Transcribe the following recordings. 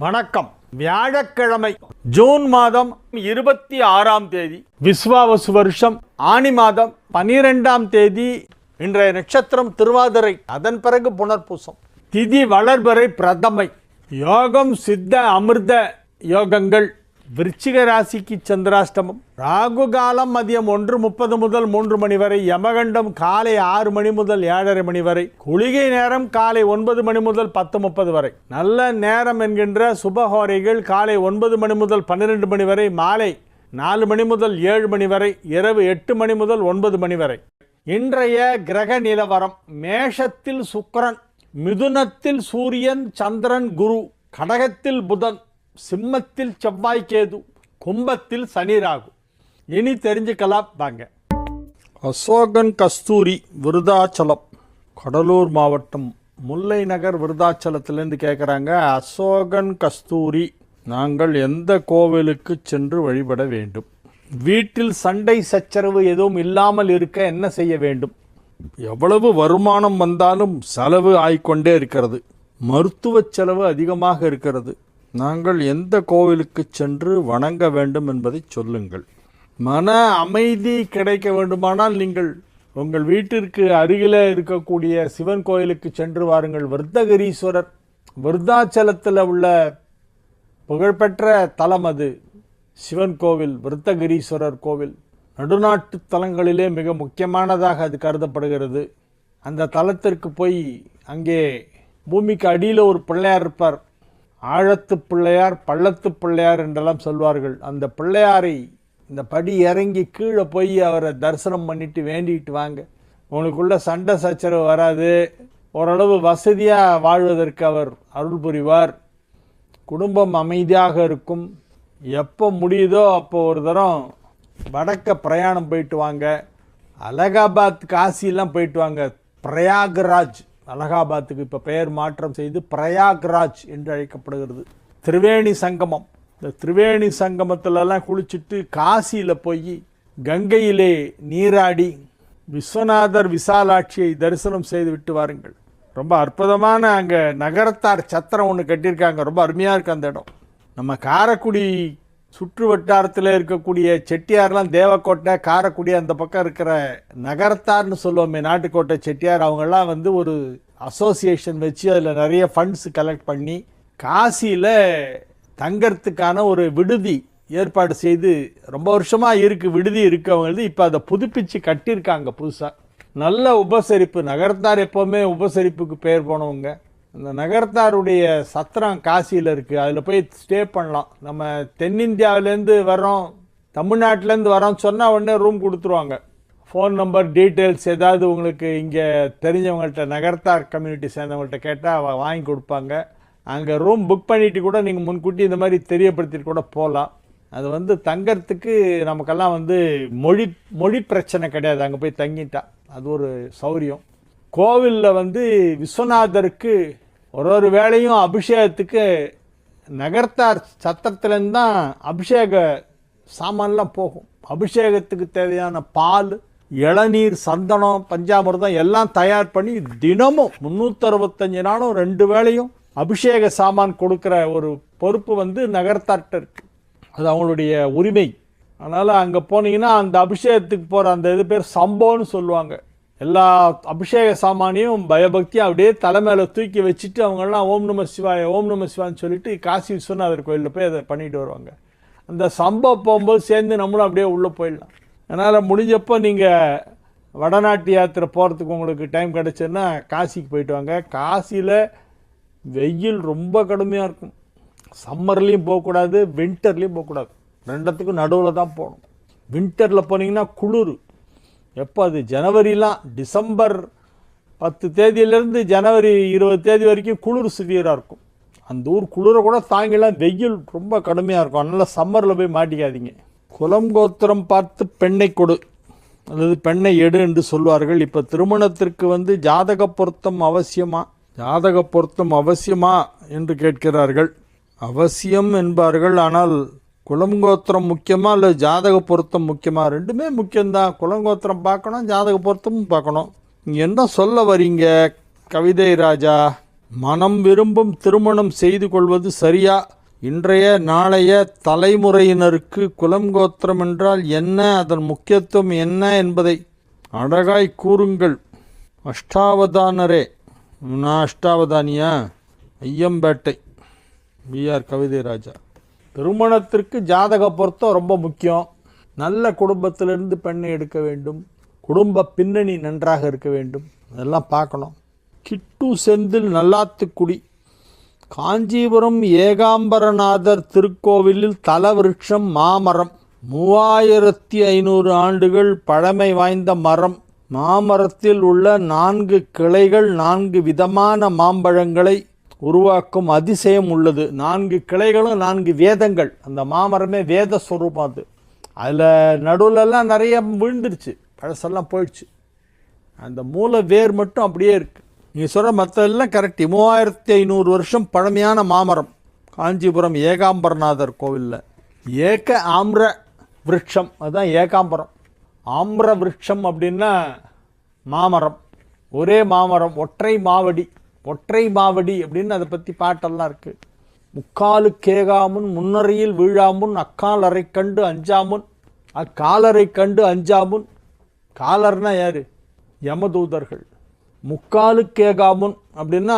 வணக்கம். வியாழக்கிழமை ஜூன் மாதம் 26ஆம் தேதி, விஸ்வாவசு வருஷம் ஆனி மாதம் 12ஆம் தேதி. இன்றைய நட்சத்திரம் திருவாதிரை, அதன் பிறகு புனர்பூசம். திதி வளர்பிறை பிரதமை. யோகம் சித்த அமிர்த யோகங்கள். விருச்சிக ராசிக்கு சந்திராஷ்டமம். ராகு காலம் மதியம் 1:30 முதல் 3 மணி வரை. யமகண்டம் காலை 6 மணி முதல் 7:30 மணி வரை. குளிகை நேரம் காலை 9 மணி முதல் 10:30 வரை. நல்ல நேரம் என்கின்ற சுபஹோரைகள் காலை 9 மணி முதல் 12 மணி வரை, மாலை 4 மணி முதல் 7 மணி வரை, இரவு 8 மணி முதல் 9 மணி வரை. இன்றைய கிரக நிலவரம்: மேஷத்தில் சுக்கிரன், மிதுனத்தில் சூரியன் சந்திரன் குரு, கடகத்தில் புதன், சிம்மத்தில் செவ்வாய் கேது, கும்பத்தில் சனி ராகு. இனி தெரிஞ்சுக்கலாம் வாங்க. அசோகன் கஸ்தூரி, விருதாச்சலம், கடலூர் மாவட்டம் முல்லை நகர் விருதாச்சலத்திலேருந்து கேட்குறாங்க. அசோகன் கஸ்தூரி, நாங்கள் எந்த கோவிலுக்கு சென்று வழிபட வேண்டும்? வீட்டில் சண்டை சச்சரவு எதுவும் இல்லாமல் இருக்க என்ன செய்ய வேண்டும்? எவ்வளவு வருமானம் வந்தாலும் செலவு ஆய்கொண்டே இருக்கிறது. மருத்துவ செலவு அதிகமாக இருக்கிறது. நாங்கள் எந்த கோவிலுக்கு சென்று வணங்க வேண்டும் என்பதை சொல்லுங்கள். மன அமைதி கிடைக்க வேண்டுமானால் நீங்கள் உங்கள் வீட்டிற்கு அருகில் இருக்கக்கூடிய சிவன் கோயிலுக்கு சென்று வாருங்கள். விருத்தகிரீஸ்வரர், விருத்தாச்சலத்தில் உள்ள புகழ்பெற்ற தலம் அது. சிவன் கோவில், விருத்தகிரீஸ்வரர் கோவில் நடுநாட்டு தலங்களிலே மிக முக்கியமானதாக அது கருதப்படுகிறது. அந்த தலத்திற்கு போய் அங்கே பூமிக்கு அடியில் ஒரு பிள்ளையார் இருப்பார். ஆழத்து பிள்ளையார், பள்ளத்து பிள்ளையார் என்றெல்லாம் சொல்வார்கள். அந்த பிள்ளையாரை இந்த படி இறங்கி கீழே போய் அவரை தரிசனம் பண்ணிட்டு வேண்டிட்டு வாங்க. உங்களுக்குள்ள சண்டை சச்சரவு வராது. ஓரளவு வசதியாக வாழ்வதற்கு அவர் அருள் புரிவார். குடும்பம் அமைதியாக இருக்கும். எப்போ முடியுதோ அப்போ ஒரு தரம் வடக்க பிரயாணம் போயிட்டு வாங்க. அலகாபாத், காசிலாம் போயிட்டு வாங்க. பிரயாக்ராஜ், அலகாபாத்துக்கு இப்போ பெயர் மாற்றம் செய்து பிரயாக்ராஜ் என்று அழைக்கப்படுகிறது. திரிவேணி சங்கமம். இந்த திரிவேணி சங்கமத்திலலாம் குளிச்சுட்டு காசியில் போய் கங்கையிலே நீராடி விஸ்வநாதர் விசாலாட்சியை தரிசனம் செய்து விட்டு வாருங்கள். ரொம்ப அற்புதமான அங்கே நகரத்தார் சத்திரம் ஒன்று கட்டியிருக்காங்க. ரொம்ப அருமையாக இருக்குது அந்த இடம். நம்ம காரைக்குடி சுற்று வட்டாரத்தில் இருக்கக்கூடிய செட்டியார்லாம் தேவக்கோட்டை, காரைக்குடி அந்த பக்கம் இருக்கிற நகரத்தார்னு சொல்லுவோமே, நாட்டுக்கோட்டை செட்டியார், அவங்கெல்லாம் வந்து ஒரு அசோசியேஷன் வச்சு அதில் நிறைய ஃபண்ட்ஸ் கலெக்ட் பண்ணி காசியில் தங்கறதுக்கான ஒரு விடுதி ஏற்பாடு செய்து ரொம்ப வருஷமாக இருக்குது. விடுதி இருக்குது அவங்களுக்கு. இப்போ அதை புதுப்பிச்சு கட்டியிருக்காங்க புதுசாக. நல்ல உபசரிப்பு. நகரத்தார் எப்போவுமே உபசரிப்புக்கு பெயர் போனவங்க. அந்த நகரத்தாருடைய சத்திரம் காசியில் இருக்குது. அதில் போய் ஸ்டே பண்ணலாம். நம்ம தென்னிந்தியாவிலேருந்து வரோம், தமிழ்நாட்டிலேருந்து வரோம்னு சொன்னால் உடனே ரூம் கொடுத்துருவாங்க. ஃபோன் நம்பர், டீட்டெயில்ஸ் ஏதாவது உங்களுக்கு இங்கே தெரிஞ்சவங்கள்ட்ட, நகரத்தார் கம்யூனிட்டி சேர்ந்தவங்கள்ட்ட கேட்டால் வாங்கி கொடுப்பாங்க. அங்கே ரூம் புக் பண்ணிட்டு கூட நீங்கள் முன்கூட்டி இந்த மாதிரி தெரியப்படுத்திட்டு கூட போகலாம். அது வந்து தங்கறதுக்கு நமக்கெல்லாம் வந்து மொழி பிரச்சனை கிடையாது. அங்கே போய் தங்கிட்டா அது ஒரு சௌரியம். கோவிலில் வந்து விஸ்வநாதருக்கு ஒரு வேளையும் அபிஷேகத்துக்கு நகரத்தார் சத்திரத்துலேருந்து தான் அபிஷேக சாமான்லாம் போகும். அபிஷேகத்துக்கு தேவையான பால், இளநீர், சந்தனம், பஞ்சாமிர்தம் எல்லாம் தயார் பண்ணி தினமும் 365 நாளும் 2 வேளையும் அபிஷேக சாமான் கொடுக்குற ஒரு பொறுப்பு வந்து நகரத்தார்கிட்ட இருக்கு. அது அவங்களுடைய உரிமை. அதனால் அங்கே போனீங்கன்னா அந்த அபிஷேகத்துக்கு போகிற அந்த இது பேர் சம்போன்னு சொல்லுவாங்க. எல்லா அபிஷேக சாமானியும் பயபக்தியாக அப்படியே தலைமையில தூக்கி வச்சுட்டு அவங்கெல்லாம் ஓம் நம சிவாய, ஓம் நம சிவான்னு சொல்லிட்டு காசி விஸ்வநாதர் கோயிலில் போய் அதை பண்ணிட்டு வருவாங்க. அந்த சம்பவம் போகும்போது சேர்ந்து நம்மளும் அப்படியே உள்ளே போயிடலாம். அதனால் முடிஞ்சப்போ நீங்கள் வடநாட்டு யாத்திரை போகிறதுக்கு உங்களுக்கு டைம் கிடச்சுன்னா காசிக்கு போயிட்டு வாங்க. காசியில் வெயில் ரொம்ப கடுமையாக இருக்கும். சம்மர்லேயும் போகக்கூடாது, வின்டர்லேயும் போகக்கூடாது. ரெண்டத்துக்கும் நடுவில் தான் போகணும். வின்டரில் போனீங்கன்னா குளிர். எப்போ அது ஜனவரிலாம், டிசம்பர் 10 தேதியிலேருந்து ஜனவரி 20 தேதி வரைக்கும் குளிர் சிவியராக இருக்கும். அந்த ஊர் குளிரை கூட தாங்கிலாம். வெயில் ரொம்ப கடுமையாக இருக்கும். அதனால் சம்மரில் போய் மாட்டிக்காதீங்க. குலம் கோத்திரம் பார்த்து பெண்ணை கொடு அல்லது பெண்ணை எடு என்று சொல்வார்கள். இப்போ திருமணத்திற்கு வந்து ஜாதக பொருத்தம் அவசியமா, ஜாதக பொருத்தம் அவசியமா என்று கேட்கிறார்கள். அவசியம் என்பார்கள். ஆனால் குலங்கோத்திரம் முக்கியமா இல்லை ஜாதக பொருத்தம் முக்கியமா? ரெண்டுமே முக்கியம்தான். குலங்கோத்திரம் பார்க்கணும், ஜாதக பொருத்தமும் பார்க்கணும். நீங்கள் என்ன சொல்ல வரீங்க கவிதை ராஜா? மனம் விரும்பும் திருமணம் செய்து கொள்வது சரியா? இன்றைய நாளைய தலைமுறையினருக்கு குலங்கோத்திரம் என்றால் என்ன, அதன் முக்கியத்துவம் என்ன என்பதை அழகாய் கூறுங்கள். அஷ்டாவதானரே. நான் அஷ்டாவதானியா? ஐயம்பேட்டை பிஆர் கவிதை ராஜா. திருமணத்திற்கு ஜாதக பொருத்தம் ரொம்ப முக்கியம். நல்ல குடும்பத்திலிருந்து பெண்ணை எடுக்க வேண்டும். குடும்ப பின்னணி நன்றாக இருக்க வேண்டும். அதெல்லாம் பார்க்கணும். கிட்டு செந்தில் நல்லாத்துக்குடி. காஞ்சிபுரம் ஏகாம்பரநாதர் திருக்கோவிலில் தலவிருட்சம் மாமரம். 3500 ஆண்டுகள் பழமை வாய்ந்த மரம். மாமரத்தில் உள்ள 4 கிளைகள் 4 விதமான மாம்பழங்களை உருவாக்கும் அதிசயம் உள்ளது. 4 கிளைகளும் 4 வேதங்கள். அந்த மாமரமே வேத ஸ்வரூபம். அது அதில் நடுவில்லாம் நிறைய விழுந்துருச்சு, பழசெல்லாம் போயிடுச்சு. அந்த மூல வேர் மட்டும் அப்படியே இருக்குது. நீங்கள் சொல்கிற மற்றெல்லாம் கரெக்டு. 3500 வருஷம் பழமையான மாமரம் காஞ்சிபுரம் ஏகாம்பரநாதர் கோவிலில். ஏக ஆம்ர விருட்சம், அதுதான் ஏகாம்பரம். ஆம்ர விருட்சம் அப்படின்னா மாமரம், ஒரே மாமரம், ஒற்றை மாவடி. ஒற்றை மாவடி அப்படின்னு அதை பற்றி பாட்டெல்லாம் இருக்குது. முக்காலு கேகாமுன் முன்னறையில் வீழாமுன் அக்காலரை கண்டு அஞ்சாமுன் அக்காலரை கண்டு அஞ்சாமுன். காலர்னா யார்? யமதூதர்கள். முக்காலு கேகாமுன் அப்படின்னா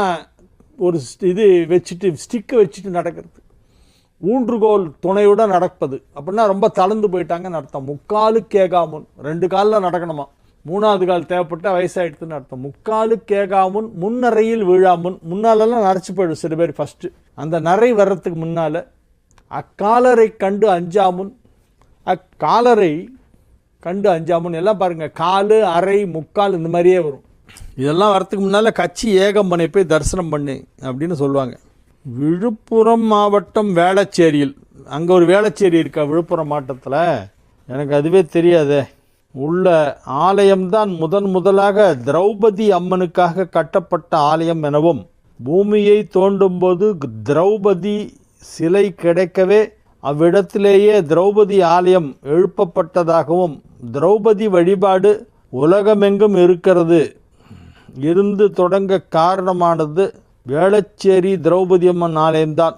ஒரு இது வச்சுட்டு, ஸ்டிக்கு வச்சுட்டு நடக்கிறது. ஊன்றுகோல் துணையுடன் நடப்பது அப்படின்னா ரொம்ப தளர்ந்து போயிட்டாங்கன்னு அர்த்தம். முக்காலு கேகாமுன், 2 காலில் நடக்கணுமா, 3வது கால் தேவைப்பட்டால் வயசாகிடுதுன்னு அர்த்தம். முக்காலு கேகாமுன் முன்னறையில் வீழாமுன். முன்னாலெல்லாம் நரைச்சி போயிடும் சில பேர் ஃபஸ்ட்டு. அந்த நரை வர்றதுக்கு முன்னால் அக்காலரை கண்டு அஞ்சாமுன். அக்காலரை கண்டு அஞ்சாமுன் எல்லாம் பாருங்கள். காலு, அரை, முக்கால் இந்த மாதிரியே வரும். இதெல்லாம் வரத்துக்கு முன்னால் கட்சி ஏகம்பனை போய் தரிசனம் பண்ணு அப்படின்னு சொல்லுவாங்க. விழுப்புரம் மாவட்டம் வேளச்சேரியில், அங்கே ஒரு வேளச்சேரி இருக்கா விழுப்புரம் மாவட்டத்தில், எனக்கு அதுவே தெரியாதே. உள்ள ஆலயம்தான் முதலாக திரௌபதி அம்மனுக்காக கட்டப்பட்ட ஆலயம் எனவும், பூமியை தோண்டும்போது திரௌபதி சிலை கிடைக்கவே அவ்விடத்திலேயே திரௌபதி ஆலயம் எழுப்பப்பட்டதாகவும், திரௌபதி வழிபாடு உலகமெங்கும் இருக்கிறது இருந்து தொடங்க காரணமானது வேளச்சேரி திரௌபதி அம்மன் ஆலயம்தான்.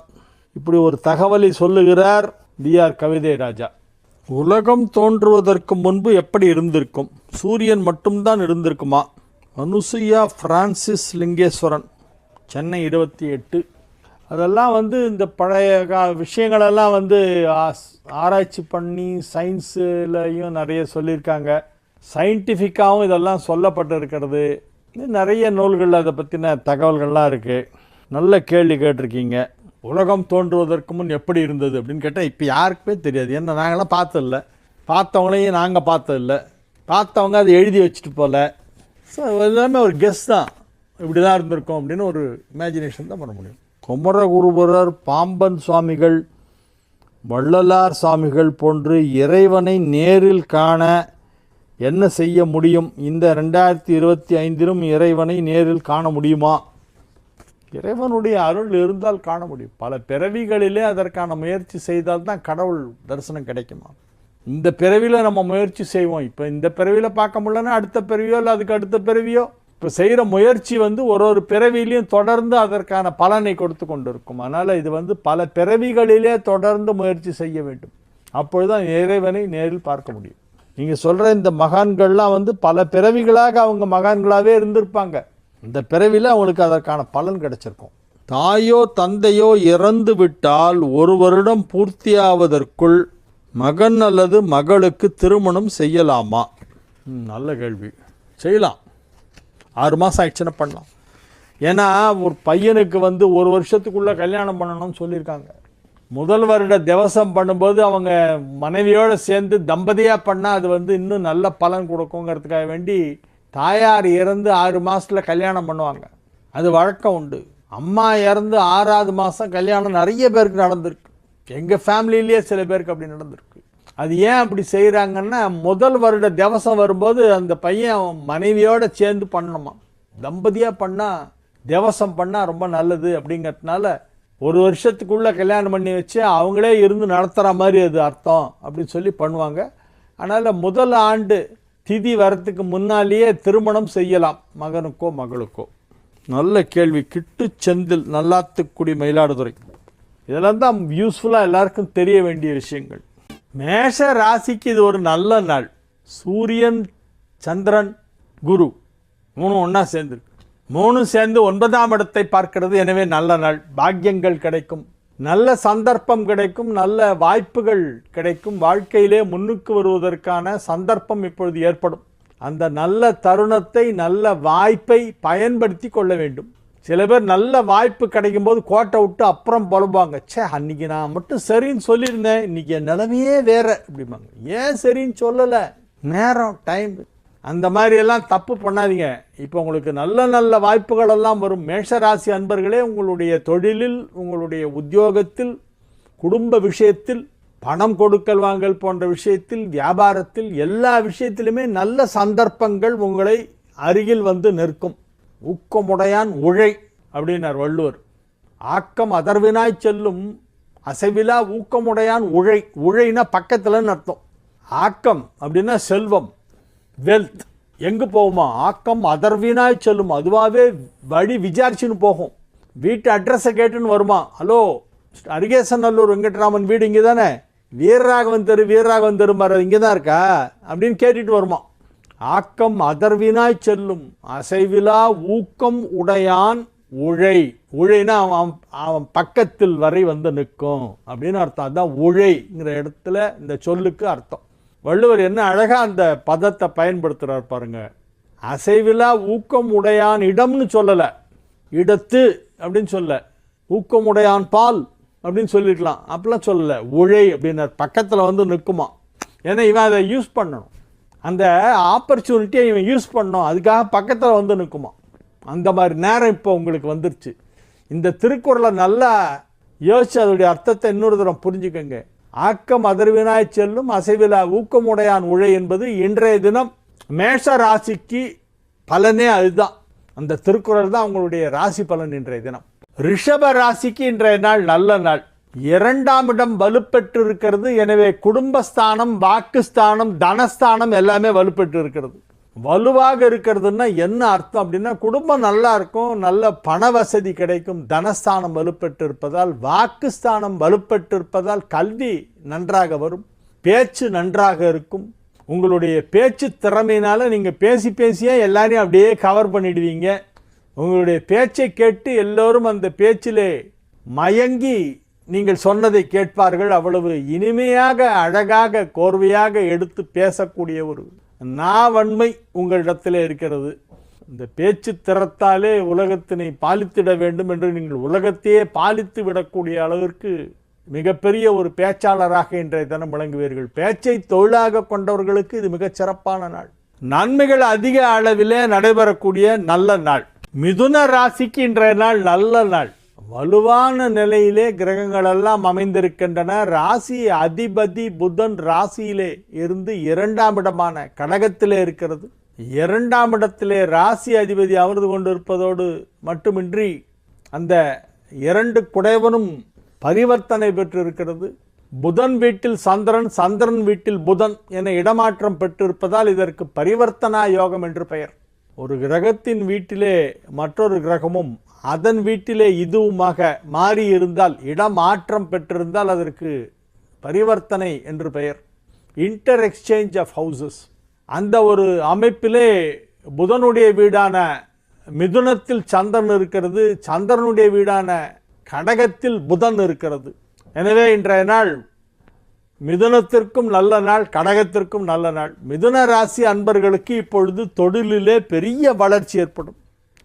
இப்படி ஒரு தகவலை சொல்லுகிறார் பிஆர் கவிதை ராஜா. உலகம் தோன்றுவதற்கு முன்பு எப்படி இருந்திருக்கும்? சூரியன் மட்டும்தான் இருந்திருக்குமா? அனுசுயா பிரான்சிஸ் லிங்கேஸ்வரன், சென்னை 28. அதெல்லாம் இந்த பழைய விஷயங்களெல்லாம் ஆராய்ச்சி பண்ணி சயின்ஸுலையும் நிறைய சொல்லியிருக்காங்க. சயின்டிஃபிக்காகவும் இதெல்லாம் சொல்லப்பட்டிருக்கிறது. நிறைய நூல்கள் அதை பற்றின தகவல்கள்லாம் இருக்குது. நல்ல கேள்வி கேட்டிருக்கீங்க. உலகம் தோன்றுவதற்கு முன் எப்படி இருந்தது அப்படின்னு கேட்டால் இப்போ யாருக்குமே தெரியாது. ஏன்னா நாங்களாம் பார்த்ததில்ல, பார்த்தவங்களையும் நாங்கள் பார்த்ததில்ல, பார்த்தவங்க அதை எழுதி வச்சுட்டு போகல. ஸோ எல்லாமே ஒரு கெஸ் தான், இப்படி தான் இருந்திருக்கும் அப்படின்னு ஒரு இமேஜினேஷன் தான் பண்ண முடியும். குமரகுருபரர், பாம்பன் சுவாமிகள், வள்ளலார் சுவாமிகள் போன்று இறைவனை நேரில் காண என்ன செய்ய முடியும்? இந்த 2025 இறைவனை நேரில் காண முடியுமா? இறைவனுடைய அருள் இருந்தால் காண முடியும். பல பிறவிகளிலே அதற்கான முயற்சி செய்தால் தான் கடவுள் தரிசனம் கிடைக்குமா. இந்த பிறவியில் நம்ம முயற்சி செய்வோம். இப்போ இந்த பிறவியில் பார்க்க முடியலன்னா அடுத்த பிறவியோ இல்லை அதுக்கு அடுத்த பிறவியோ. இப்போ செய்கிற முயற்சி ஒரு பிறவிலையும் தொடர்ந்து அதற்கான பலனை கொடுத்து கொண்டு இருக்கும். அதனால் இது பல பிறவிகளிலே தொடர்ந்து முயற்சி செய்ய வேண்டும். அப்பொழுதுதான் இறைவனை நேரில் பார்க்க முடியும். நீங்கள் சொல்கிற இந்த மகான்கள்லாம் பல பிறவிகளாக அவங்க மகான்களாகவே இருந்திருப்பாங்க. இந்த பிறவியில் அவங்களுக்கு அதற்கான பலன் கிடைச்சிருக்கும். தாயோ தந்தையோ இறந்து விட்டால் 1 வருடம் பூர்த்தியாவதற்குள் மகன் அல்லது மகளுக்கு திருமணம் செய்யலாமா? நல்ல கேள்வி. செய்யலாம். 6 மாதம் ஆயிடுச்சுன்னா பண்ணலாம். ஏன்னா ஒரு பையனுக்கு 1 வருஷத்துக்குள்ளே கல்யாணம் பண்ணணும்னு சொல்லியிருக்காங்க. முதல் வருட திவசம் பண்ணும்போது அவங்க மனைவியோடு சேர்ந்து தம்பதியாக பண்ணால் அது இன்னும் நல்ல பலன் கொடுக்குங்கிறதுக்காக வேண்டி தாயார் இறந்து 6 மாதத்தில் கல்யாணம் பண்ணுவாங்க. அது வழக்கம் உண்டு. அம்மா இறந்து 6வது மாதம் கல்யாணம் நிறைய பேருக்கு நடந்திருக்கு. எங்கள் ஃபேமிலியிலேயே சில பேருக்கு அப்படி நடந்திருக்கு. அது ஏன் அப்படி செய்கிறாங்கன்னா, முதல் வருட திவசம் வரும்போது அந்த பையன் மனைவியோடு சேர்ந்து பண்ணணுமா. தம்பதியாக பண்ணால், திவசம் பண்ணால் ரொம்ப நல்லது அப்படிங்கிறதுனால 1 வருஷத்துக்குள்ளே கல்யாணம் பண்ணி வச்சு அவங்களே இருந்து நடத்துகிற மாதிரி அது அர்த்தம் அப்படின்னு சொல்லி பண்ணுவாங்க. அதனால் முதல் ஆண்டு திதி வரத்துக்கு முன்னாலேயே திருமணம் செய்யலாம் மகனுக்கோ மகளுக்கோ. நல்ல கேள்வி. கிட்டு செந்தில், நல்லாத்துக்குடி, மயிலாடுதுறை. இதெல்லாம் தான் யூஸ்ஃபுல்லாக எல்லாருக்கும் தெரிய வேண்டிய விஷயங்கள். மேஷ ராசிக்கு இது ஒரு நல்ல நாள். சூரியன், சந்திரன், குரு 3 ஒன்றா சேர்ந்துருக்கு. 3 சேர்ந்து 9ஆம் இடத்தை பார்க்கிறது. எனவே நல்ல நாள். பாக்கியங்கள் கிடைக்கும், நல்ல சந்தர்ப்பம் கிடைக்கும், நல்ல வாய்ப்புகள் கிடைக்கும். வாழ்க்கையிலே முன்னுக்கு வருவதற்கான சந்தர்ப்பம் இப்பொழுது ஏற்படும். அந்த நல்ல தருணத்தை, நல்ல வாய்ப்பை பயன்படுத்தி கொள்ள வேண்டும். சில பேர் நல்ல வாய்ப்பு கிடைக்கும் போது கோட்டை விட்டு அப்புறம் புலம்புவாங்க. அன்னைக்கு நான் மட்டும் சரின்னு சொல்லியிருந்தேன், இன்னைக்கு என் நிலைமையே வேற அப்படிம்பாங்க. ஏன் சரின்னு சொல்லலை? நேரம், டைம். அந்த மாதிரி எல்லாம் தப்பு பண்ணாதீங்க. இப்போ உங்களுக்கு நல்ல நல்ல வாய்ப்புகள் எல்லாம் வரும். மேஷராசி அன்பர்களே, உங்களுடைய தொழிலில், உங்களுடைய உத்தியோகத்தில், குடும்ப விஷயத்தில், பணம் கொடுக்கல் வாங்கல் போன்ற விஷயத்தில், வியாபாரத்தில், எல்லா விஷயத்திலுமே நல்ல சந்தர்ப்பங்கள் உங்களை அருகில் வந்து நிற்கும். ஊக்கமுடையான் உழை அப்படின்னார் வள்ளுவர். ஆக்கம் அதர்வினாய் செல்லும், அசைவிலா ஊக்கமுடையான் உழை. உழைனா பக்கத்துலன்னு அர்த்தம். ஆக்கம் அப்படின்னா செல்வம், வெல்த். எங்கே போகுமா? ஆக்கம் அதர்வினாய் செல்லும். அதுவாகவே வழி விசாரிச்சுன்னு போகும். வீட்டு அட்ரஸை கேட்டுன்னு வருமா? ஹலோ, அரிகேசநல்லூர் வெங்கட்ராமன் வீடு இங்கே தானே? வீரராகவன் தெரு மரம் இங்கே தான் இருக்கா அப்படின்னு கேட்டுட்டு வருமா. ஆக்கம் அதர்வினாய் செல்லும், அசைவிலா ஊக்கம் உடையான் உழை. உழைனா அவன் பக்கத்தில் வரை வந்து நிற்கும் அப்படின்னு அர்த்தம். அதுதான் உழைங்கிற இடத்துல இந்த சொல்லுக்கு அர்த்தம். வள்ளுவர் என்ன அழகா அந்த பதத்தை பயன்படுத்துகிறார் பாருங்க. அசைவிலா ஊக்கம் உடையான் இடம்னு சொல்லலை, இடத்து அப்படின்னு சொல்ல. ஊக்கம் உடையான் பால் அப்படின்னு சொல்லிருக்கலாம், அப்படிலாம் சொல்லலை. உழை அப்படின்னார், பக்கத்தில் வந்து நிற்குமா. ஏன்னா இவன் அதை யூஸ் பண்ணணும், அந்த ஆப்பர்ச்சுனிட்டியை இவன் யூஸ் பண்ணணும், அதுக்காக பக்கத்தில் வந்து நிற்குமா. அந்த மாதிரி நேரம் இப்போ உங்களுக்கு வந்துருச்சு. இந்த திருக்குறளை நல்லா யோசிச்சு அதோடைய அர்த்தத்தை இன்னொரு தரம் புரிஞ்சுக்கங்க. ஆக்கம் அதர்வினாய் செல்லும், அசைவிலா ஊக்கமுடையான் உழை என்பது இன்றைய தினம் மேஷ ராசிக்கு பலனே அதுதான். அந்த திருக்குறள் தான் உங்களுடைய ராசி பலன் இன்றைய தினம். ரிஷப ராசிக்கு இன்றைய நாள் நல்ல நாள். 2ஆம் இடம் வலுப்பெற்று இருக்கிறது. எனவே குடும்பஸ்தானம், வாக்குஸ்தானம், தனஸ்தானம் எல்லாமே வலுப்பெற்று இருக்கிறது. வலுவாக இருக்கிறதுன்னா என்ன அர்த்தம் அப்படின்னா, குடும்பம் நல்லா இருக்கும், நல்ல பண வசதி கிடைக்கும். தனஸ்தானம் வலுப்பெற்று இருப்பதால், வாக்குஸ்தானம் வலுப்பெற்று இருப்பதால் கல்வி நன்றாக வரும், பேச்சு நன்றாக இருக்கும். உங்களுடைய பேச்சு திறமையினால நீங்கள் பேசியே எல்லாரையும் அப்படியே கவர் பண்ணிடுவீங்க. உங்களுடைய பேச்சை கேட்டு எல்லோரும் அந்த பேச்சிலே மயங்கி நீங்கள் சொன்னதை கேட்பார்கள். அவ்வளவு இனிமையாக, அழகாக, கோர்வையாக எடுத்து பேசக்கூடிய ஒரு நாவன்மை உங்களிடத்தில் இருக்கிறது. இந்த பேச்சு திறத்தாலே உலகத்தினை பாலித்திட வேண்டும் என்று நீங்கள் உலகத்தையே பாலித்து விடக்கூடிய அளவிற்கு மிகப்பெரிய ஒரு பேச்சாளராக இன்றைய தினம் விளங்குவீர்கள். பேச்சை தொழிலாக கொண்டவர்களுக்கு இது மிகச் சிறப்பான நாள். நன்மைகள் அதிக அளவிலே நடைபெறக்கூடிய நல்ல நாள். மிதுன ராசிக்கு இன்றைய நாள் நல்ல நாள். வலுவான நிலையிலே கிரகங்கள் எல்லாம் அமைந்திருக்கின்றன. ராசி அதிபதி புதன் ராசியிலே இருந்து 2ஆம் இடமான கடகத்திலே இருக்கிறது. 2ஆம் இடத்திலே ராசி அதிபதி அமர்ந்து கொண்டிருப்பதோடு மட்டுமின்றி அந்த 2 குடைவனும் பரிவர்த்தனை பெற்றிருக்கிறது. புதன் வீட்டில் சந்திரன், சந்திரன் வீட்டில் புதன் என இடமாற்றம் பெற்றிருப்பதால் இதற்கு பரிவர்த்தனா யோகம் என்று பெயர். ஒரு கிரகத்தின் வீட்டிலே மற்றொரு கிரகமும் அதன் வீட்டிலே இதுவுமாக மாறி இருந்தால், இடமாற்றம் பெற்றிருந்தால் அதற்கு பரிவர்த்தனை என்று பெயர். Inter exchange of houses. அந்த ஒரு அமைப்பிலே புதனுடைய வீடான மிதுனத்தில் சந்திரன் இருக்கிறது, சந்திரனுடைய வீடான கடகத்தில் புதன் இருக்கிறது. எனவே இன்றைய நாள் மிதுனத்திற்கும் நல்ல நாள், கடகத்திற்கும் நல்ல நாள். மிதுன ராசி அன்பர்களுக்கு இப்பொழுது தொழிலிலே பெரிய வளர்ச்சி ஏற்படும்.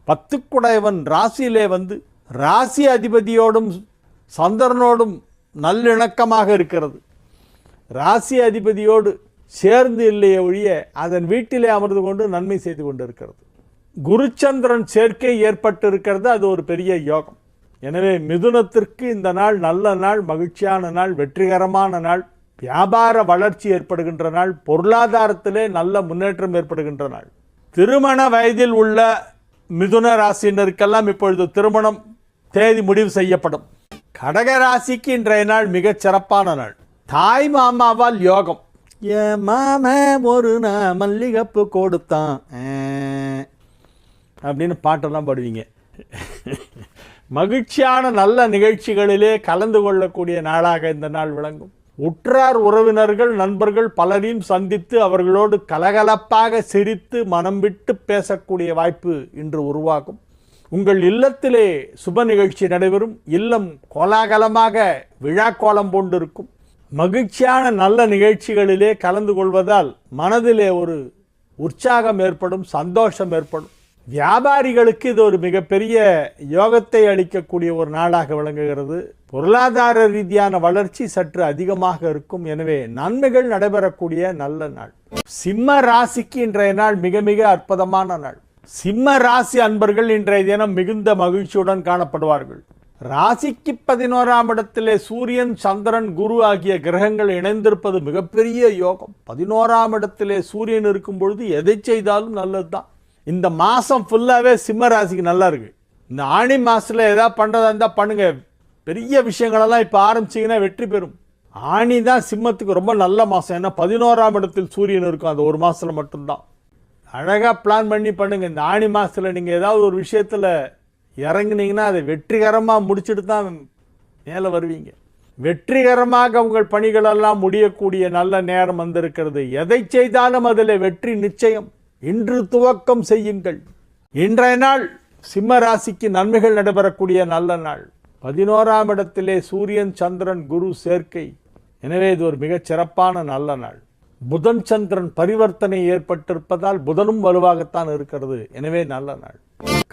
10 குடையவன் ராசியிலே வந்து ராசி அதிபதியோடும் சந்திரனோடும் நல்லிணக்கமாக இருக்கிறது. ராசி அதிபதியோடு சேர்ந்து இல்லையே ஒழிய அதன் வீட்டிலே அமர்ந்து கொண்டு நன்மை செய்து கொண்டு இருக்கிறது. குருச்சந்திரன் சேர்க்கை ஏற்பட்டு இருக்கிறது, அது ஒரு பெரிய யோகம். எனவே மிதுனத்திற்கு இந்த நாள் நல்ல நாள், மகிழ்ச்சியான நாள், வெற்றிகரமான நாள், வியாபார வளர்ச்சி ஏற்படுகின்ற நாள், பொருளாதாரத்திலே நல்ல முன்னேற்றம் ஏற்படுகின்ற நாள். திருமண வயதில் உள்ள மிதுன ராசியினருக்கெல்லாம் இப்பொழுது திருமணம் தேதி முடிவு செய்யப்படும். கடக ராசிக்கு இன்றைய நாள் மிகச் சிறப்பான நாள். தாய் மாமாவால் யோகம். என் மாம ஒரு மல்லிகப்பு கொடுத்தான் அப்படின்னு பாட்டெல்லாம் பாடுவீங்க. மகிழ்ச்சியான நல்ல நிகழ்ச்சிகளிலே கலந்து கொள்ளக்கூடிய நாளாக இந்த நாள் விளங்கும். உற்றார் உறவினர்கள் நண்பர்கள் பலரையும் சந்தித்து அவர்களோடு கலகலப்பாக சிரித்து மனம் விட்டு பேசக்கூடிய வாய்ப்பு இன்று உருவாகும். உங்கள் இல்லத்திலே சுப நிகழ்ச்சி நடைபெறும். இல்லம் கோலாகலமாக விழா கோலம் போன்றிருக்கும். மகிழ்ச்சியான நல்ல நிகழ்ச்சிகளிலே கலந்து கொள்வதால் மனதிலே ஒரு உற்சாகம் ஏற்படும், சந்தோஷம் ஏற்படும். வியாபாரிகளுக்கு இது ஒரு மிகப்பெரிய யோகத்தை அளிக்கக்கூடிய ஒரு நாளாக விளங்குகிறது. பொருளாதார ரீதியான வளர்ச்சி சற்று அதிகமாக இருக்கும். எனவே நன்மைகள் நடைபெறக்கூடிய நல்ல நாள். சிம்ம ராசிக்கு இன்றைய நாள் மிக மிக அற்புதமான நாள். சிம்ம ராசி அன்பர்கள் இன்றைய தினம் மிகுந்த மகிழ்ச்சியுடன் காணப்படுவார்கள். ராசிக்கு 11ஆம் இடத்திலே சூரியன் சந்திரன் குரு ஆகிய கிரகங்கள் இணைந்திருப்பது மிகப்பெரிய யோகம். 11ஆம் இடத்திலே சூரியன் இருக்கும் பொழுது எதை செய்தாலும் நல்லதுதான். இந்த மாதம் ஃபுல்லாகவே சிம்ம ராசிக்கு நல்லா இருக்கு. இந்த ஆணி மாதத்தில் எதாவது பண்ணுறதா இருந்தால் பண்ணுங்க. பெரிய விஷயங்களெல்லாம் இப்போ ஆரம்பிச்சிங்கன்னா வெற்றி பெறும். ஆணி தான் சிம்மத்துக்கு ரொம்ப நல்ல மாதம். ஏன்னா 11ஆம் இடத்தில் சூரியன் இருக்கும். அது ஒரு மாதத்தில் மட்டும்தான். அழகாக பிளான் பண்ணி பண்ணுங்கள். இந்த ஆணி மாதத்தில் நீங்கள் ஏதாவது ஒரு விஷயத்தில் இறங்குனீங்கன்னா அதை வெற்றிகரமாக முடிச்சுட்டு தான் மேலே வருவீங்க. வெற்றிகரமாக உங்கள் பணிகளெல்லாம் முடியக்கூடிய நல்ல நேரம் வந்திருக்கிறது. எதை செய்தாலும் அதில் வெற்றி நிச்சயம். இன்று துவக்கம் செய்யுங்கள். இன்றைய நாள் சிம்ம ராசிக்கு நன்மைகள் நடைபெறக்கூடிய நல்ல நாள். 11ஆம் இடத்திலே சூரியன் சந்திரன் குரு சேர்க்கை. எனவே இது ஒரு மிகச் சிறப்பான நல்ல நாள். புதன் சந்திரன் பரிவர்த்தனை ஏற்பட்டிருப்பதால் புதனும் வலுவாகத்தான் இருக்கிறது. எனவே நல்ல நாள்.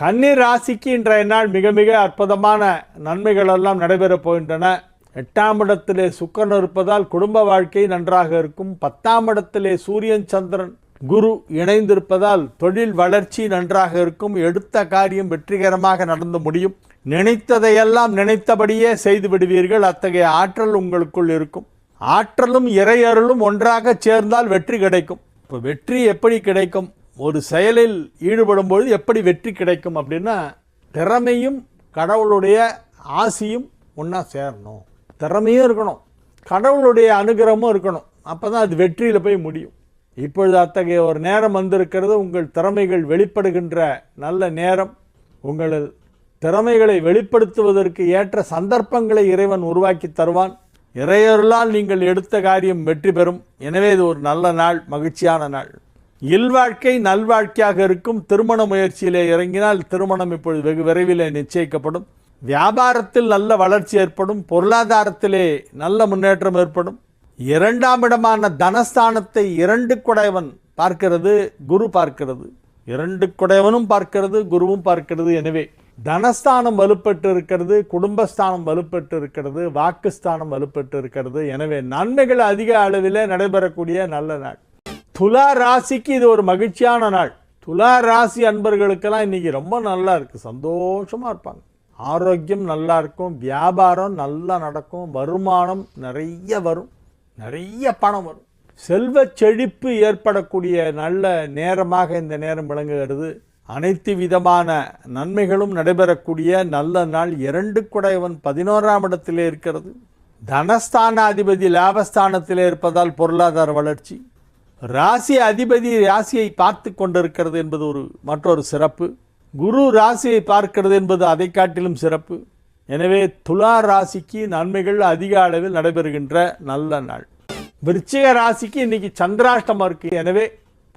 கன்னி ராசிக்கு இன்றைய நாள் மிக மிக அற்புதமான நன்மைகள் எல்லாம் நடைபெறப் போகின்றன. 8ஆம் இடத்திலே சுக்கிரன் இருப்பதால் குடும்ப வாழ்க்கை நன்றாக இருக்கும். 10ஆம் இடத்திலே சூரியன் சந்திரன் குரு இணைந்திருப்பதால் தொழில் வளர்ச்சி நன்றாக இருக்கும். எடுத்த காரியம் வெற்றிகரமாக நடந்து முடியும். நினைத்ததையெல்லாம் நினைத்தபடியே செய்து விடுவீர்கள். அத்தகைய ஆற்றல் உங்களுக்குள் இருக்கும். ஆற்றலும் இறையருளும் ஒன்றாக சேர்ந்தால் வெற்றி கிடைக்கும். இப்போ வெற்றி எப்படி கிடைக்கும்? ஒரு செயலில் ஈடுபடும் பொழுது எப்படி வெற்றி கிடைக்கும் அப்படின்னா, திறமையும் கடவுளுடைய ஆசியும் ஒன்றா சேரணும். திறமையும் இருக்கணும், கடவுளுடைய அனுகிரகமும் இருக்கணும். அப்போ தான் அது வெற்றியில் போய் முடியும். இப்பொழுது அத்தகைய ஒரு நேரம் வந்திருக்கிறது. உங்கள் திறமைகள் வெளிப்படுகின்ற நல்ல நேரம். உங்கள் திறமைகளை வெளிப்படுத்துவதற்கு ஏற்ற சந்தர்ப்பங்களை இறைவன் உருவாக்கி தருவான். இறையருளால் நீங்கள் எடுத்த காரியம் வெற்றி பெறும். எனவே இது ஒரு நல்ல நாள், மகிழ்ச்சியான நாள். இல்வாழ்க்கை நல்வாழ்க்கையாக இருக்கும். திருமண முயற்சியிலே இறங்கினால் திருமணம் இப்பொழுது வெகு விரைவில் நிச்சயிக்கப்படும். வியாபாரத்தில் நல்ல வளர்ச்சி ஏற்படும். பொருளாதாரத்திலே நல்ல முன்னேற்றம் ஏற்படும். 2ஆம் இடமான தனஸ்தானத்தை 2 குடையவன் பார்க்கிறது, குரு பார்க்கிறது. 2 குடையவனும் பார்க்கிறது, குருவும் பார்க்கிறது. எனவே தனஸ்தானம் வலுப்பெற்று இருக்கிறது, குடும்பஸ்தானம் வலுப்பெற்று இருக்கிறது, வாக்குஸ்தானம் வலுப்பெற்று இருக்கிறது. எனவே நன்மைகள் அதிக அளவில் நடைபெறக்கூடிய நல்ல நாள். துலா ராசிக்கு இது ஒரு மகிழ்ச்சியான நாள். துலா ராசி அன்பர்களுக்கெல்லாம் இன்னைக்கு ரொம்ப நல்லா இருக்கு. சந்தோஷமா இருப்பாங்க. ஆரோக்கியம் நல்லா இருக்கும். வியாபாரம் நல்லா நடக்கும். வருமானம் நிறைய வரும். நிறைய பணம் வரும். செல்வ செழிப்பு ஏற்படக்கூடிய நல்ல நேரமாக இந்த நேரம் விளங்குகிறது. அனைத்து விதமான நன்மைகளும் நடைபெறக்கூடிய நல்ல நாள். 2 குடையவன் 11ஆம் இடத்திலே இருக்கிறது. தனஸ்தான அதிபதி லாபஸ்தானத்திலே இருப்பதால் பொருளாதார வளர்ச்சி. ராசி அதிபதி ராசியை பார்த்து கொண்டிருக்கிறது என்பது மற்றொரு சிறப்பு. குரு ராசியை பார்க்கிறது என்பது அதை காட்டிலும் சிறப்பு. எனவே துலா ராசிக்கு நன்மைகள் அதிக அளவில் நடைபெறுகின்ற நல்ல நாள். விருச்சிக ராசிக்கு இன்னைக்கு சந்திராஷ்டமம் இருக்கு. எனவே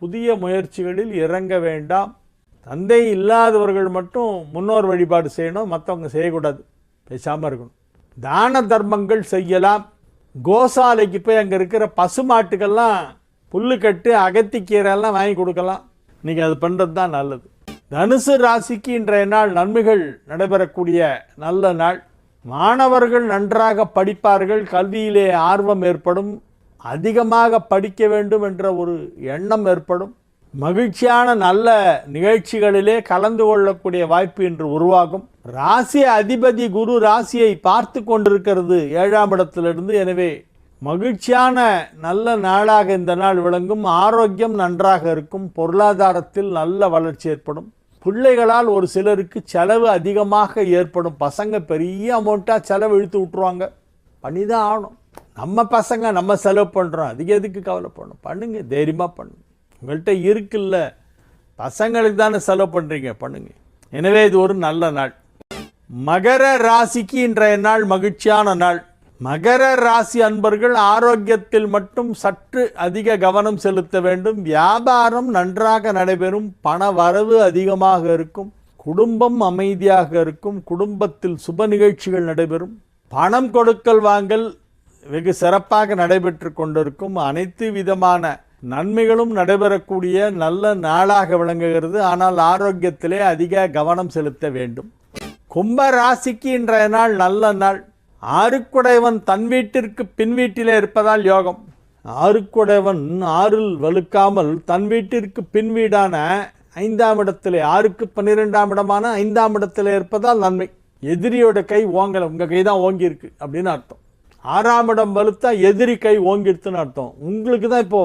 புதிய முயற்சிகளில் இறங்க வேண்டாம். தந்தை இல்லாதவர்கள் மட்டும் முன்னோர் வழிபாடு செய்யணும், மற்றவங்க செய்யக்கூடாது, பேசாமல் இருக்கணும். தான தர்மங்கள் செய்யலாம். கோசாலைக்கு போய் அங்கே இருக்கிற பசுமாட்டுக்கெல்லாம் புல்லு கட்டு அகத்திக்கீரையெல்லாம் வாங்கி கொடுக்கலாம். இன்றைக்கி அது பண்ணுறது தான் நல்லது. தனுசு ராசிக்கு இன்றைய நாள் நன்மைகள் நடைபெறக்கூடிய நல்ல நாள். மாணவர்கள் நன்றாக படிப்பார்கள். கல்வியிலே ஆர்வம் ஏற்படும். அதிகமாக படிக்க வேண்டும் என்ற ஒரு எண்ணம் ஏற்படும். மகிழ்ச்சியான நல்ல நிகழ்ச்சிகளிலே கலந்து கொள்ளக்கூடிய வாய்ப்பு இன்று உருவாகும். ராசி அதிபதி குரு ராசியை பார்த்து கொண்டிருக்கிறது 7ஆம் இடத்திலிருந்து. எனவே மகிழ்ச்சியான நல்ல நாளாக இந்த நாள் விளங்கும். ஆரோக்கியம் நன்றாக இருக்கும். பொருளாதாரத்தில் நல்ல வளர்ச்சி ஏற்படும். பிள்ளைகளால் ஒரு சிலருக்கு செலவு அதிகமாக ஏற்படும். பசங்க பெரிய அமௌண்ட்டாக செலவு இழுத்து விட்டுருவாங்க. பண்ணி தான் ஆகணும். நம்ம பசங்க நம்ம செலவு பண்ணுறோம், அதுக்கு எதுக்கு கவலைப்படணும்? பண்ணுங்க, தைரியமாக பண்ணுங்க. உங்கள்கிட்ட இருக்குல்ல, பசங்களுக்கு தானே செலவு பண்ணுறீங்க, பண்ணுங்க. எனவே இது ஒரு நல்ல நாள். மகர ராசிக்கு இன்றைய நாள் மகிழ்ச்சியான நாள். மகர ராசி அன்பர்கள் ஆரோக்கியத்தில் மட்டும் சற்று அதிக கவனம் செலுத்த வேண்டும். வியாபாரம் நன்றாக நடைபெறும், பண வரவு அதிகமாக இருக்கும், குடும்பம் அமைதியாக இருக்கும், குடும்பத்தில் சுப நிகழ்ச்சிகள் நடைபெறும், பணம் கொடுக்கல் வாங்கல் வெகு சிறப்பாக நடைபெற்று கொண்டிருக்கும். அனைத்து விதமான நன்மைகளும் நடைபெறக்கூடிய நல்ல நாளாக விளங்குகிறது. ஆனால் ஆரோக்கியத்திலே அதிக கவனம் செலுத்த வேண்டும். கும்ப ராசிக்கு இன்றைய நாள் நல்ல நாள். ஆறுக்குடையவன் தன் வீட்டிற்கு பின் வீட்டிலே இருப்பதால் யோகம். ஆறுக்குடையவன் ஆறில் வலுக்காமல் தன் வீட்டிற்கு பின் வீடான 5ஆம் இடத்திலே, 6க்கு 12ஆம் இடமான 5ஆம் இடத்திலே இருப்பதால் நன்மை. எதிரியோட கை ஓங்கலை, உங்கள் கை தான் ஓங்கி இருக்கு அப்படின்னு அர்த்தம். 6ஆம் இடம் வலுத்தா எதிரி கை ஓங்கிடுத்துன்னு அர்த்தம். உங்களுக்கு தான் இப்போ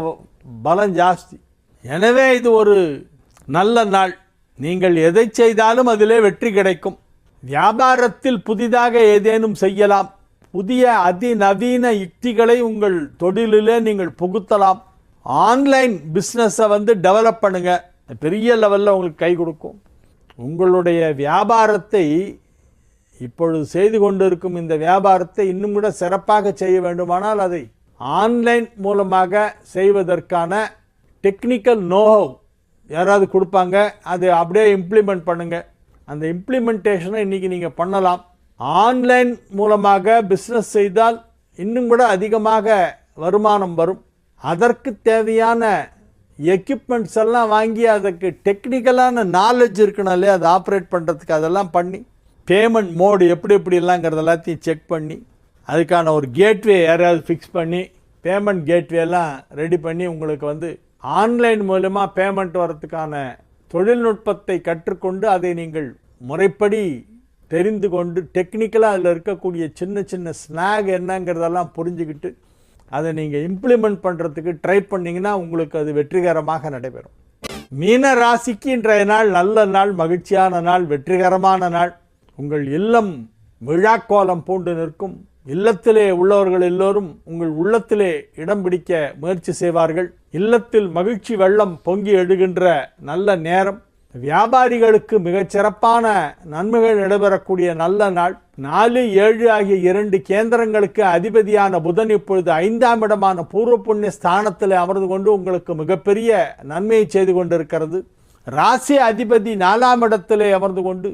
பலம் ஜாஸ்தி. எனவே இது ஒரு நல்ல நாள். நீங்கள் எதை செய்தாலும் அதிலே வெற்றி கிடைக்கும். வியாபாரத்தில் புதிதாக ஏதேனும் செய்யலாம். புதிய அதிநவீன யுக்திகளை உங்கள் தொழிலிலே நீங்கள் புகுத்தலாம். ஆன்லைன் பிஸ்னஸை டெவலப் பண்ணுங்க, பெரிய லெவலில் உங்களுக்கு கை கொடுக்கும். உங்களுடைய வியாபாரத்தை இப்பொழுது செய்து கொண்டிருக்கும் இந்த வியாபாரத்தை இன்னும் கூட சிறப்பாக செய்ய வேண்டுமானால் அதை ஆன்லைன் மூலமாக செய்வதற்கான டெக்னிக்கல் நோஹவ் யாராவது கொடுப்பாங்க, அதை அப்படியே இம்ப்ளிமெண்ட் பண்ணுங்கள். அந்த இம்ப்ளிமெண்டேஷனை இன்றைக்கி நீங்கள் பண்ணலாம். ஆன்லைன் மூலமாக பிஸ்னஸ் செய்தால் இன்னும் கூட அதிகமாக வருமானம் வரும். அதற்கு தேவையான எக்யூப்மெண்ட்ஸ் எல்லாம் வாங்கி அதுக்கு டெக்னிக்கலான நாலேஜ் இருக்கணும் இல்லையா, அதை ஆப்ரேட் பண்ணுறதுக்கு அதெல்லாம் பண்ணி பேமெண்ட் மோடு எப்படிலாங்கிறது எல்லாத்தையும் செக் பண்ணி அதுக்கான ஒரு கேட்வே யாராவது ஃபிக்ஸ் பண்ணி பேமெண்ட் கேட்வேலாம் ரெடி பண்ணி உங்களுக்கு ஆன்லைன் மூலமாக பேமெண்ட் வரத்துக்கான தொழில்நுட்பத்தை கற்றுக்கொண்டு அதை நீங்கள் முறைப்படி தெரிந்து கொண்டு டெக்னிக்கலாக அதில் இருக்கக்கூடிய சின்ன சின்ன ஸ்நாக் என்னங்கிறதெல்லாம் புரிஞ்சுக்கிட்டு அதை நீங்கள் இம்ப்ளிமெண்ட் பண்ணுறதுக்கு ட்ரை பண்ணிங்கன்னா உங்களுக்கு அது வெற்றிகரமாக நடைபெறும். மீன ராசிக்கு இன்றைய நாள் நல்ல நாள், மகிழ்ச்சியான நாள், வெற்றிகரமான நாள். உங்கள் இல்லம் விழாக்கோலம் பூண்டு நிற்கும். இல்லத்திலே உள்ளவர்கள் எல்லோரும் உங்கள் உள்ளத்திலே இடம் பிடிக்க முயற்சி செய்வார்கள். இல்லத்தில் மகிழ்ச்சி வெள்ளம் பொங்கி எழுகின்ற நல்ல நேரம். வியாபாரிகளுக்கு மிகச்சிறப்பான நன்மைகள் நடைபெறக்கூடிய நல்ல நாள். 4, 7 ஆகிய 2 கேந்திரங்களுக்கு அதிபதியான புதன் இப்பொழுது 5ஆம் இடமான பூர்வ புண்ணிய ஸ்தானத்தில் அமர்ந்து கொண்டு உங்களுக்கு மிகப்பெரிய நன்மையை செய்து கொண்டிருக்கிறது. ராசி அதிபதி 4ஆம் இடத்திலே அமர்ந்து கொண்டு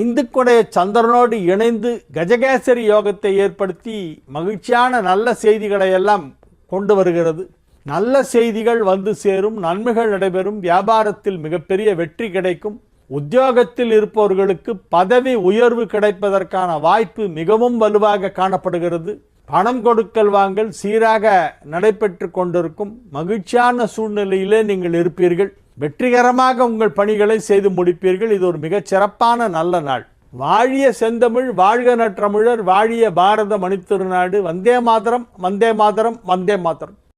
5 சந்திரனோடு இணைந்து கஜகேசரி யோகத்தை ஏற்படுத்தி மகிழ்ச்சியான நல்ல செய்திகளை எல்லாம் கொண்டு வருகிறது. நல்ல செய்திகள் வந்து சேரும், நன்மைகள் நடைபெறும், வியாபாரத்தில் மிகப்பெரிய வெற்றி கிடைக்கும். உத்தியோகத்தில் இருப்பவர்களுக்கு பதவி உயர்வு கிடைப்பதற்கான வாய்ப்பு மிகவும் வலுவாக காணப்படுகிறது. பணம் கொடுக்கல் வாங்கல் சீராக நடைபெற்று கொண்டிருக்கும். மகிழ்ச்சியான சூழ்நிலையிலே நீங்கள் இருப்பீர்கள். வெற்றிகரமாக உங்கள் பணிகளை செய்து முடிப்பீர்கள். இது ஒரு மிகச் சிறப்பான நல்ல நாள். வாழிய செந்தமிழ், வாழ்க நற்றமிழர், வாழிய பாரத மணித்திருநாடு. வந்தே மாதரம், வந்தே மாதரம், வந்தே மாதரம்.